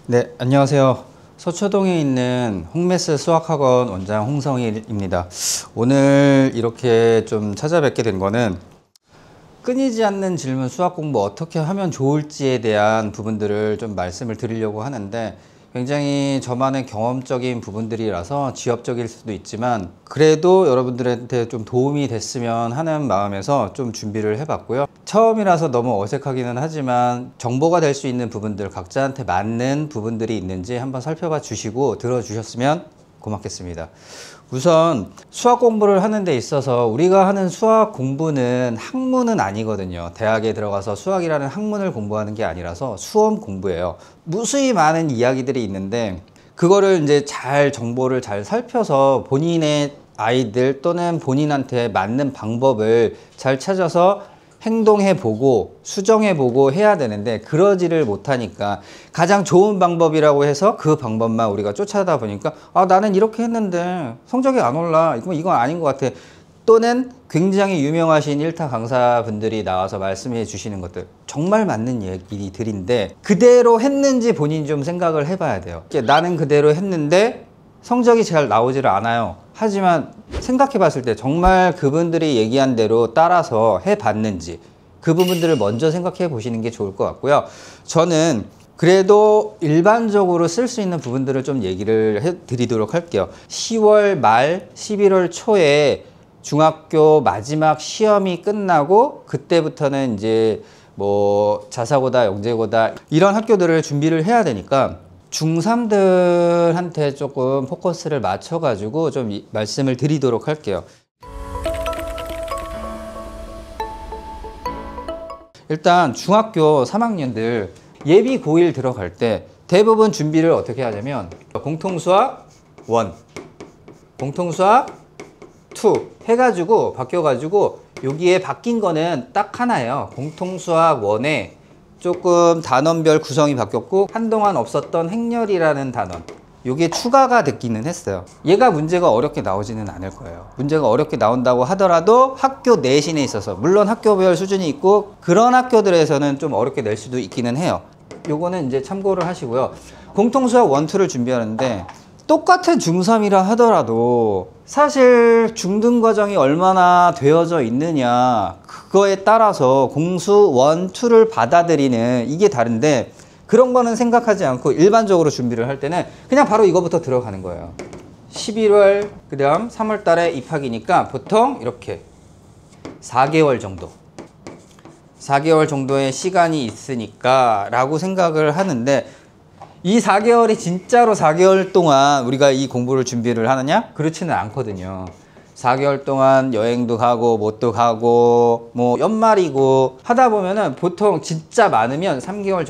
네, 안녕하세요. 서초동에 있는 홍메스 수학학원 원장 홍성일입니다. 오늘 이렇게 좀 찾아뵙게 된 거는 끊이지 않는 질문 수학 공부 어떻게 하면 좋을지에 대한 부분들을 좀 말씀을 드리려고 하는데, 굉장히 저만의 경험적인 부분들이라서 지엽적일 수도 있지만 그래도 여러분들한테 좀 도움이 됐으면 하는 마음에서 좀 준비를 해봤고요. 처음이라서 너무 어색하기는 하지만 정보가 될 수 있는 부분들, 각자한테 맞는 부분들이 있는지 한번 살펴봐 주시고 들어주셨으면 고맙겠습니다. 우선 수학 공부를 하는 데 있어서 우리가 하는 수학 공부는 학문은 아니거든요. 대학에 들어가서 수학이라는 학문을 공부하는 게 아니라서 수험 공부예요. 무수히 많은 이야기들이 있는데 그거를 이제 잘 정보를 잘 살펴서 본인의 아이들 또는 본인한테 맞는 방법을 잘 찾아서 행동해보고 수정해보고 해야 되는데 그러지를 못하니까 가장 좋은 방법이라고 해서 그 방법만 우리가 쫓아다 보니까 나는 이렇게 했는데 성적이 안 올라, 이건 아닌 것 같아. 또는 굉장히 유명하신 일타 강사분들이 나와서 말씀해 주시는 것들 정말 맞는 얘기들인데 그대로 했는지 본인이 좀 생각을 해봐야 돼요. 나는 그대로 했는데 성적이 잘 나오지를 않아요. 하지만 생각해 봤을 때 정말 그분들이 얘기한 대로 따라서 해 봤는지 그 부분들을 먼저 생각해 보시는 게 좋을 것 같고요. 저는 그래도 일반적으로 쓸 수 있는 부분들을 좀 얘기를 해 드리도록 할게요. 10월 말 11월 초에 중학교 마지막 시험이 끝나고 그때부터는 이제 뭐 자사고다 영재고다 이런 학교들을 준비를 해야 되니까 중3들한테 조금 포커스를 맞춰가지고 좀 말씀을 드리도록 할게요. 일단 중학교 3학년들 예비 고1 들어갈 때 대부분 준비를 어떻게 하냐면 공통수학 1, 공통수학 2 해가지고 바뀌어가지고 여기에 바뀐 거는 딱 하나예요. 공통수학 1에 조금 단원별 구성이 바뀌었고 한동안 없었던 행렬이라는 단원, 이게 추가가 됐기는 했어요. 얘가 문제가 어렵게 나오지는 않을 거예요. 문제가 어렵게 나온다고 하더라도 학교 내신에 있어서 물론 학교별 수준이 있고 그런 학교들에서는 좀 어렵게 낼 수도 있기는 해요. 요거는 이제 참고를 하시고요. 공통수학 1, 2를 준비하는데 똑같은 중3이라 하더라도 사실 중등 과정이 얼마나 되어져 있느냐 그거에 따라서 공수 1, 2를 받아들이는 이게 다른데 그런 거는 생각하지 않고 일반적으로 준비를 할 때는 그냥 바로 이거부터 들어가는 거예요. 11월 그 다음 3월 달에 입학이니까 보통 이렇게 4개월 정도 4개월 정도의 시간이 있으니까 라고 생각을 하는데 이 4개월이 진짜로 4개월 동안 우리가 이 공부를 준비를 하느냐? 그렇지는 않거든요. 4개월 동안 여행도 가고 뭣도 가고 뭐 연말이고 하다 보면은 보통 진짜 많으면 3개월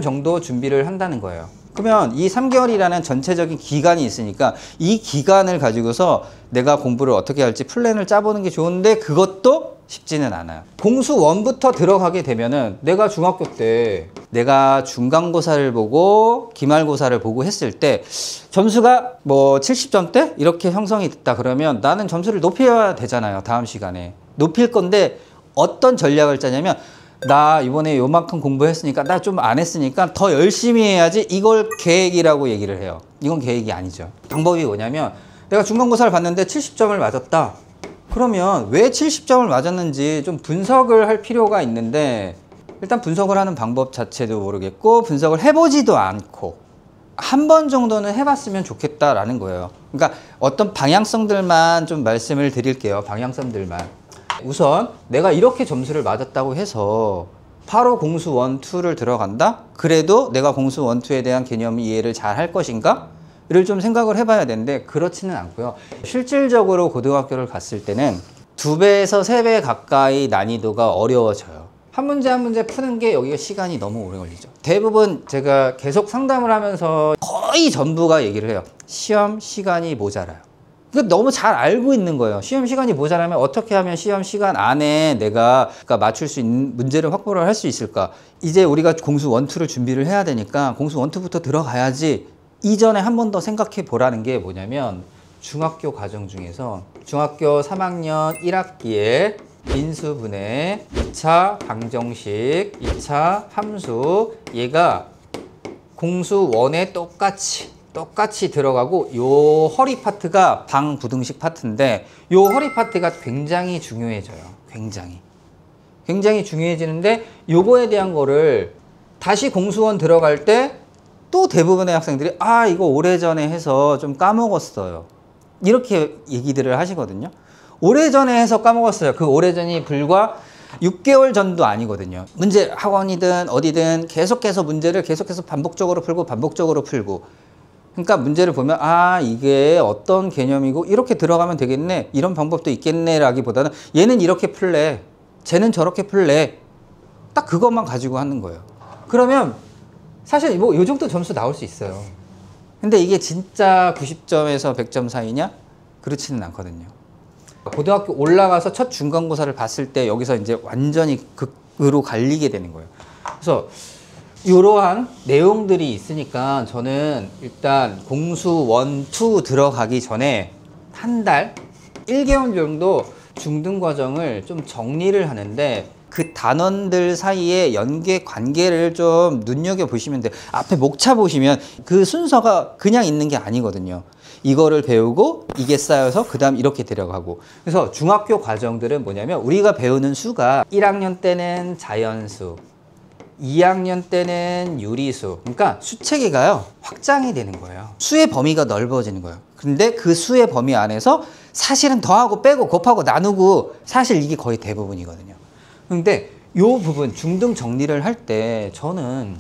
정도 준비를 한다는 거예요. 그러면 이 3개월이라는 전체적인 기간이 있으니까 이 기간을 가지고서 내가 공부를 어떻게 할지 플랜을 짜보는 게 좋은데 그것도 쉽지는 않아요. 공수 1부터 들어가게 되면은 내가 중학교 때 내가 중간고사를 보고 기말고사를 보고 했을 때 점수가 뭐 70점대 이렇게 형성이 됐다 그러면 나는 점수를 높여야 되잖아요. 다음 시간에 높일 건데 어떤 전략을 짜냐면 나 이번에 요만큼 공부했으니까 나 좀 안 했으니까 더 열심히 해야지, 이걸 계획이라고 얘기를 해요. 이건 계획이 아니죠. 방법이 뭐냐면 내가 중간고사를 봤는데 70점을 맞았다. 그러면 왜 70점을 맞았는지 좀 분석을 할 필요가 있는데 일단 분석을 하는 방법 자체도 모르겠고 분석을 해보지도 않고 한 번 정도는 해봤으면 좋겠다라는 거예요. 그러니까 어떤 방향성들만 좀 말씀을 드릴게요. 방향성들만. 우선 내가 이렇게 점수를 맞았다고 해서 바로 공수 1, 2를 들어간다? 그래도 내가 공수 1, 2에 대한 개념 이해를 잘 할 것인가? 를 좀 생각을 해봐야 되는데 그렇지는 않고요. 실질적으로 고등학교를 갔을 때는 2배에서 3배 가까이 난이도가 어려워져요. 한 문제 한 문제 푸는 게 여기가 시간이 너무 오래 걸리죠. 대부분 제가 계속 상담을 하면서 거의 전부가 얘기를 해요. 시험 시간이 모자라요. 너무 잘 알고 있는 거예요. 시험 시간이 모자라면 어떻게 하면 시험 시간 안에 내가 맞출 수 있는 문제를 확보를 할 수 있을까? 이제 우리가 공수 1, 2를 준비를 해야 되니까 공수 1, 2부터 들어가야지. 이전에 한 번 더 생각해 보라는 게 뭐냐면 중학교 과정 중에서 중학교 3학년 1학기에 인수분해, 2차 방정식, 2차 함수, 얘가 공수 원에 똑같이 들어가고 요 허리 파트가 방부등식 파트인데 요 허리 파트가 굉장히 중요해져요. 굉장히 중요해지는데 요거에 대한 거를 다시 공수원 들어갈 때 또 대부분의 학생들이 아 이거 오래전에 해서 좀 까먹었어요. 이렇게 얘기들을 하시거든요. 오래전에 해서 까먹었어요. 그 오래전이 불과 6개월 전도 아니거든요. 문제 학원이든 어디든 계속해서 문제를 계속해서 반복적으로 풀고 그러니까 문제를 보면 아 이게 어떤 개념이고 이렇게 들어가면 되겠네 이런 방법도 있겠네 라기보다는 얘는 이렇게 풀래 쟤는 저렇게 풀래 딱 그것만 가지고 하는 거예요. 그러면 사실 뭐 요 정도 점수 나올 수 있어요. 근데 이게 진짜 90점에서 100점 사이냐? 그렇지는 않거든요. 고등학교 올라가서 첫 중간고사를 봤을 때 여기서 이제 완전히 극으로 갈리게 되는 거예요. 그래서 이러한 내용들이 있으니까 저는 일단 공수 1, 2 들어가기 전에 한 달, 1개월 정도 중등 과정을 좀 정리를 하는데 그 단원들 사이의 연계 관계를 좀 눈여겨보시면 돼요. 앞에 목차 보시면 그 순서가 그냥 있는 게 아니거든요. 이거를 배우고 이게 쌓여서 그 다음 이렇게 데려가고 그래서 중학교 과정들은 뭐냐면 우리가 배우는 수가 1학년 때는 자연수 2학년 때는 유리수 그러니까 수체계가요 확장이 되는 거예요. 수의 범위가 넓어지는 거예요. 근데 그 수의 범위 안에서 사실은 더하고 빼고 곱하고 나누고 사실 이게 거의 대부분이거든요. 근데 요 부분 중등 정리를 할 때 저는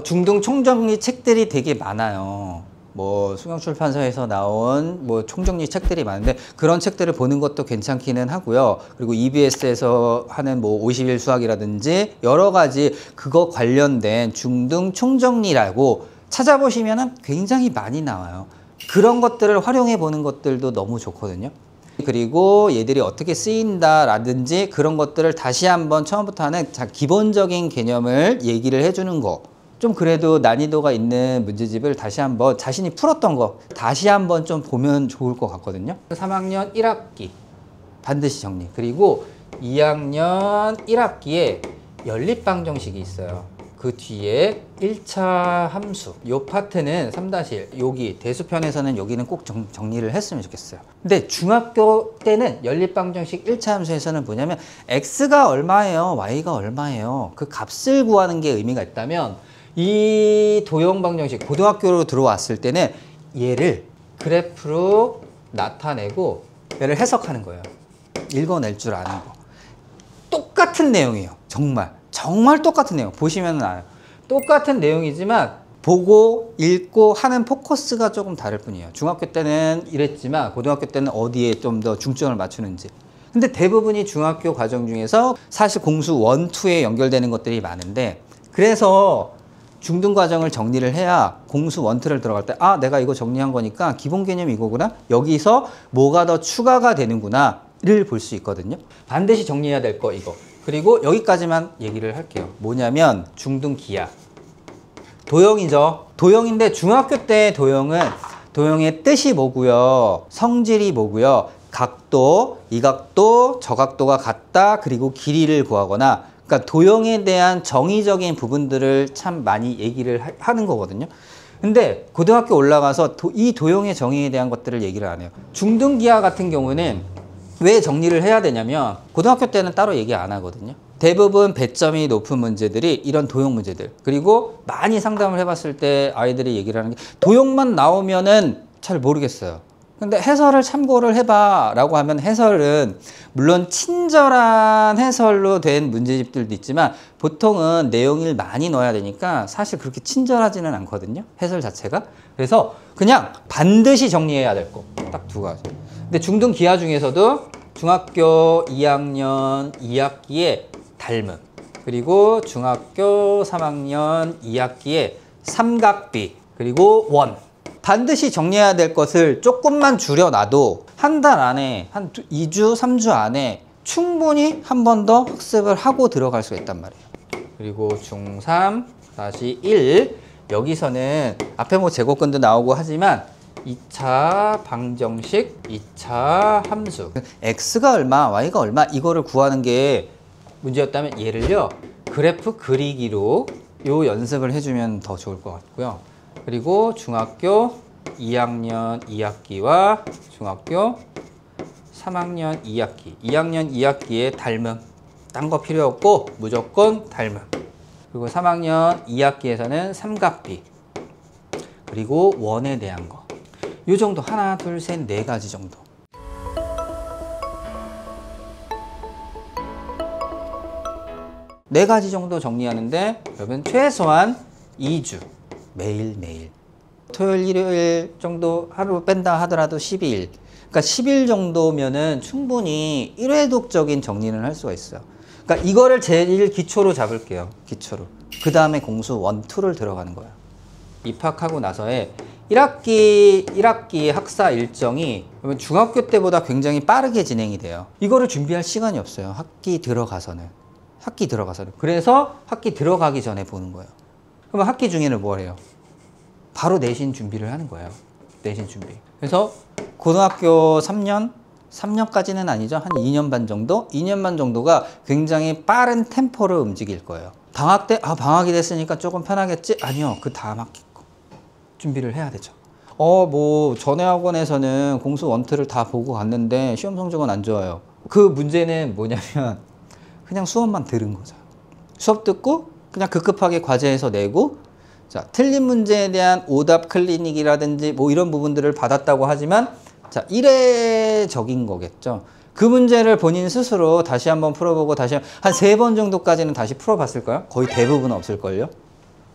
중등 총정리 책들이 되게 많아요. 뭐 수경출판사에서 나온 뭐 총정리 책들이 많은데 그런 책들을 보는 것도 괜찮기는 하고요. 그리고 EBS에서 하는 뭐 50일 수학이라든지 여러 가지 그거 관련된 중등 총정리라고 찾아보시면은 굉장히 많이 나와요. 그런 것들을 활용해 보는 것들도 너무 좋거든요. 그리고 얘들이 어떻게 쓰인다라든지 그런 것들을 다시 한번 처음부터 하는 기본적인 개념을 얘기를 해주는 거. 좀 그래도 난이도가 있는 문제집을 다시 한번 자신이 풀었던 거 다시 한번 좀 보면 좋을 것 같거든요. 3학년 1학기 반드시 정리. 그리고 2학년 1학기에 연립방정식이 있어요. 그 뒤에 1차 함수 요 파트는 3-1 여기 대수편에서는 여기는 꼭 정리를 했으면 좋겠어요. 근데 중학교 때는 연립방정식 1차 함수에서는 뭐냐면 x가 얼마예요 y가 얼마예요 그 값을 구하는 게 의미가 있다면 이 도형방정식 고등학교로 들어왔을 때는 얘를 그래프로 나타내고 얘를 해석하는 거예요. 읽어낼 줄 아는 거. 똑같은 내용이에요. 정말 똑같은 내용. 보시면 알아요. 똑같은 내용이지만 보고 읽고 하는 포커스가 조금 다를 뿐이에요. 중학교 때는 이랬지만 고등학교 때는 어디에 좀 더 중점을 맞추는지. 근데 대부분이 중학교 과정 중에서 사실 공수 1, 2에 연결되는 것들이 많은데 그래서 중등 과정을 정리를 해야 공수 1, 2를 들어갈 때 아 내가 이거 정리한 거니까 기본 개념이 이거구나 여기서 뭐가 더 추가가 되는구나 를 볼 수 있거든요. 반드시 정리해야 될 거 이거. 그리고 여기까지만 얘기를 할게요. 뭐냐면 중등 기하 도형이죠. 도형인데 중학교 때 도형의 뜻이 뭐고요 성질이 뭐고요 각도, 이 각도, 저 각도가 같다 그리고 길이를 구하거나 그러니까 도형에 대한 정의적인 부분들을 참 많이 얘기를 하는 거거든요. 근데 고등학교 올라가서 이 도형의 정의에 대한 것들을 얘기를 안 해요. 중등 기하 같은 경우는 왜 정리를 해야 되냐면 고등학교 때는 따로 얘기 안 하거든요. 대부분 배점이 높은 문제들이 이런 도형 문제들 그리고 많이 상담을 해봤을 때 아이들이 얘기를 하는 게 도형만 나오면은 잘 모르겠어요. 근데 해설을 참고를 해봐 라고 하면 해설은 물론 친절한 해설로 된 문제집들도 있지만 보통은 내용을 많이 넣어야 되니까 사실 그렇게 친절하지는 않거든요. 해설 자체가. 그래서 그냥 반드시 정리해야 될 거 딱 두 가지. 근데 중등 기하 중에서도 중학교 2학년 2학기에 닮음 그리고 중학교 3학년 2학기에 삼각비 그리고 원 반드시 정리해야 될 것을 조금만 줄여놔도 한 달 안에 한 2주 3주 안에 충분히 한 번 더 학습을 하고 들어갈 수 있단 말이에요. 그리고 중3-1 여기서는 앞에 뭐 제곱근도 나오고 하지만 2차 방정식, 2차 함수 x가 얼마, y가 얼마 이거를 구하는 게 문제였다면 얘를요 그래프 그리기로 요 연습을 해주면 더 좋을 것 같고요. 그리고 중학교 2학년 2학기와 중학교 3학년 2학기 2학년 2학기에 닮음 딴 거 필요 없고 무조건 닮음. 그리고 3학년 2학기에서는 삼각비 그리고 원에 대한 거 요 정도 하나 둘 셋 네 가지 정도. 네 가지 정도 정리하는데 여러분 최소한 2주 매일매일 토요일 일요일 정도 하루 뺀다 하더라도 12일 그러니까 10일 정도면은 충분히 1회독적인 정리는 할 수가 있어요. 그러니까 이거를 제일 기초로 잡을게요. 기초로. 그 다음에 공수 1, 2를 들어가는 거예요. 입학하고 나서의 1학기 학사 일정이 중학교 때보다 굉장히 빠르게 진행이 돼요. 이거를 준비할 시간이 없어요. 학기 들어가서는. 그래서 학기 들어가기 전에 보는 거예요. 그러면 학기 중에는 뭘 해요? 바로 내신 준비를 하는 거예요. 내신 준비. 그래서 고등학교 3년까지는 아니죠. 한 2년 반 정도? 2년 반 정도가 굉장히 빠른 템포를 움직일 거예요. 방학 때, 방학이 됐으니까 조금 편하겠지? 아니요. 그 다음 학기 거. 준비를 해야 되죠. 전에 학원에서는 공수 1, 2를 다 보고 갔는데 시험 성적은 안 좋아요. 그 문제는 뭐냐면 그냥 수업만 들은 거죠. 수업 듣고 그냥 급급하게 과제에서 내고 자, 틀린 문제에 대한 오답 클리닉이라든지 뭐 이런 부분들을 받았다고 하지만 자, 이례적인 거겠죠. 그 문제를 본인 스스로 다시 한번 풀어보고 다시 한 3번 정도까지는 다시 풀어봤을까요? 거의 대부분 없을걸요?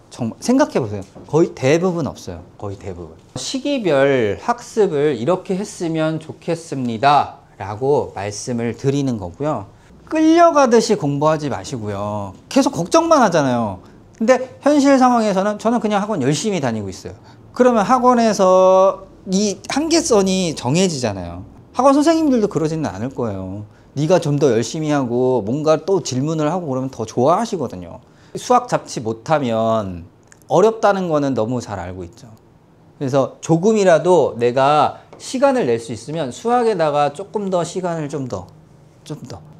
정말 생각해보세요. 거의 대부분 없어요. 거의 대부분. 시기별 학습을 이렇게 했으면 좋겠습니다 라고 말씀을 드리는 거고요. 끌려가듯이 공부하지 마시고요. 계속 걱정만 하잖아요. 근데 현실 상황에서는 저는 그냥 학원 열심히 다니고 있어요. 그러면 학원에서 이 한계선이 정해지잖아요. 학원 선생님들도 그러지는 않을 거예요. 네가 좀 더 열심히 하고 뭔가 또 질문을 하고 그러면 더 좋아하시거든요. 수학 잡지 못하면 어렵다는 거는 너무 잘 알고 있죠. 그래서 조금이라도 내가 시간을 낼 수 있으면 수학에다가 조금 더 시간을 좀 더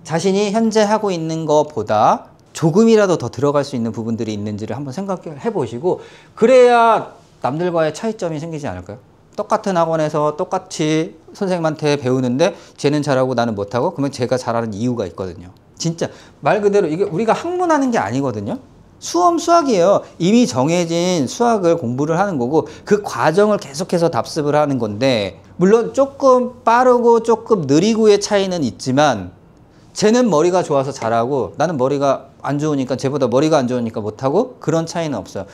자신이 현재 하고 있는 것보다 조금이라도 더 들어갈 수 있는 부분들이 있는지를 한번 생각해 보시고 그래야 남들과의 차이점이 생기지 않을까요? 똑같은 학원에서 똑같이 선생님한테 배우는데 쟤는 잘하고 나는 못하고 그러면 제가 잘하는 이유가 있거든요. 진짜 말 그대로 이게 우리가 학문하는 게 아니거든요. 수학이에요. 이미 정해진 수학을 공부를 하는 거고 그 과정을 계속해서 답습을 하는 건데 물론 조금 빠르고 조금 느리고의 차이는 있지만 쟤는 머리가 좋아서 잘하고 나는 머리가 안 좋으니까 쟤보다 머리가 안 좋으니까 못하고 그런 차이는 없어요.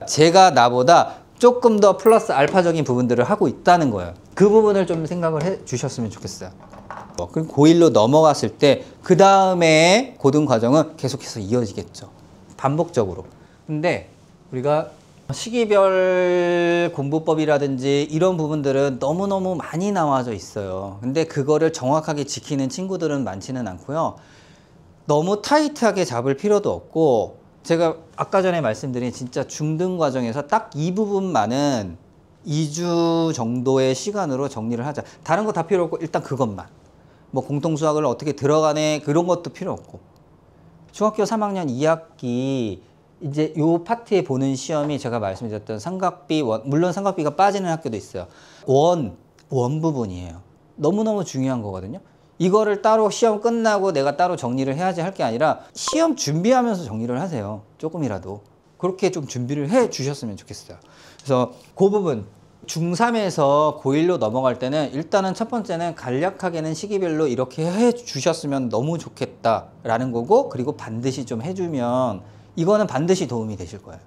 제가 나보다 조금 더 플러스 알파적인 부분들을 하고 있다는 거예요. 그 부분을 좀 생각을 해 주셨으면 좋겠어요. 그럼 고1로 넘어갔을 때 그 다음에 고등 과정은 계속해서 이어지겠죠. 반복적으로. 근데 우리가 시기별 공부법이라든지 이런 부분들은 너무너무 많이 나와져 있어요. 근데 그거를 정확하게 지키는 친구들은 많지는 않고요. 너무 타이트하게 잡을 필요도 없고 제가 아까 전에 말씀드린 진짜 중등 과정에서 딱 이 부분만은 2주 정도의 시간으로 정리를 하자. 다른 거 다 필요 없고 일단 그것만. 뭐 공통수학을 어떻게 들어가네 그런 것도 필요 없고. 중학교 3학년 2학기 이제 요 파트에 보는 시험이 제가 말씀드렸던 삼각비 원, 물론 삼각비가 빠지는 학교도 있어요. 원 부분이에요. 너무너무 중요한 거거든요. 이거를 따로 시험 끝나고 내가 따로 정리를 해야지 할 게 아니라 시험 준비하면서 정리를 하세요. 조금이라도. 그렇게 좀 준비를 해 주셨으면 좋겠어요. 그래서 그 부분 중3에서 고1로 넘어갈 때는 일단은 첫 번째는 간략하게는 시기별로 이렇게 해 주셨으면 너무 좋겠다라는 거고 그리고 반드시 좀 해주면 이거는 반드시 도움이 되실 거예요.